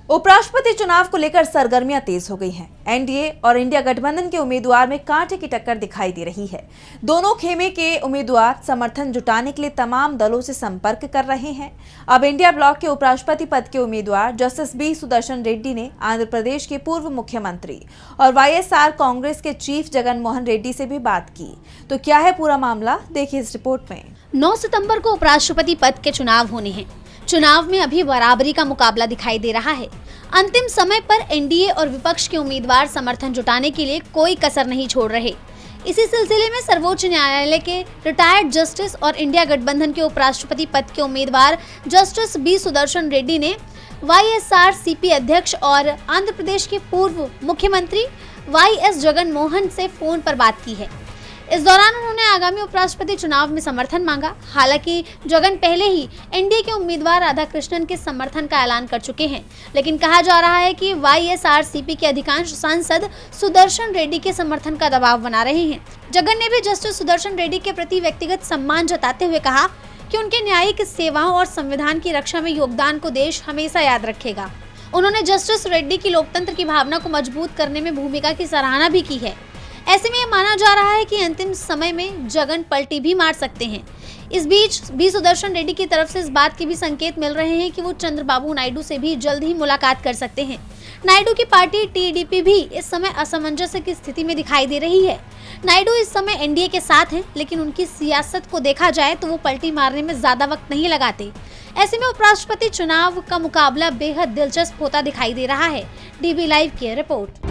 उपराष्ट्रपति चुनाव को लेकर सरगर्मियां तेज हो गई हैं। एनडीए और इंडिया गठबंधन के उम्मीदवार में कांटे की टक्कर दिखाई दे रही है। दोनों खेमे के उम्मीदवार समर्थन जुटाने के लिए तमाम दलों से संपर्क कर रहे हैं। अब इंडिया ब्लॉक के उपराष्ट्रपति पद के उम्मीदवार जस्टिस बी सुदर्शन रेड्डी ने आंध्र प्रदेश के पूर्व मुख्यमंत्री और वाईएसआर कांग्रेस के चीफ जगन मोहन रेड्डी से भी बात की। तो क्या है पूरा मामला, देखिए इस रिपोर्ट में। 9 सितंबर को उपराष्ट्रपति पद के चुनाव होने हैं। चुनाव में अभी बराबरी का मुकाबला दिखाई दे रहा है। अंतिम समय पर एनडीए और विपक्ष के उम्मीदवार समर्थन जुटाने के लिए कोई कसर नहीं छोड़ रहे। इसी सिलसिले में सर्वोच्च न्यायालय के रिटायर्ड जस्टिस और इंडिया गठबंधन के उपराष्ट्रपति पद के उम्मीदवार जस्टिस बी सुदर्शन रेड्डी ने वाईएसआरसीपी अध्यक्ष और आंध्र प्रदेश के पूर्व मुख्यमंत्री वाईएस जगन मोहन से फोन पर बात की है। इस दौरान उन्होंने आगामी उपराष्ट्रपति चुनाव में समर्थन मांगा। हालांकि जगन पहले ही एनडीए के उम्मीदवार राधाकृष्णन के समर्थन का ऐलान कर चुके हैं, लेकिन कहा जा रहा है कि वाईएसआरसीपी के अधिकांश सांसद सुदर्शन रेड्डी के समर्थन का दबाव बना रहे हैं। जगन ने भी जस्टिस सुदर्शन रेड्डी के प्रति व्यक्तिगत सम्मान जताते हुए कहा कि उनके न्यायिक सेवाओं और संविधान की रक्षा में योगदान को देश हमेशा याद रखेगा। उन्होंने जस्टिस रेड्डी की लोकतंत्र की भावना को मजबूत करने में भूमिका की सराहना भी की है। ऐसे में यह माना जा रहा है कि अंतिम समय में जगन पलटी भी मार सकते हैं। इस बीच बी सुदर्शन रेड्डी की तरफ से इस बात के भी संकेत मिल रहे हैं कि वो चंद्रबाबू नायडू से भी जल्द ही मुलाकात कर सकते हैं। नायडू की पार्टी टीडीपी भी इस समय असमंजस की स्थिति में दिखाई दे रही है। नायडू इस समय एनडीए के साथ हैं, लेकिन उनकी सियासत को देखा जाए तो वो पलटी मारने में ज्यादा वक्त नहीं लगाते। ऐसे में उपराष्ट्रपति चुनाव का मुकाबला बेहद दिलचस्प होता दिखाई दे रहा है। डीबी लाइव की रिपोर्ट।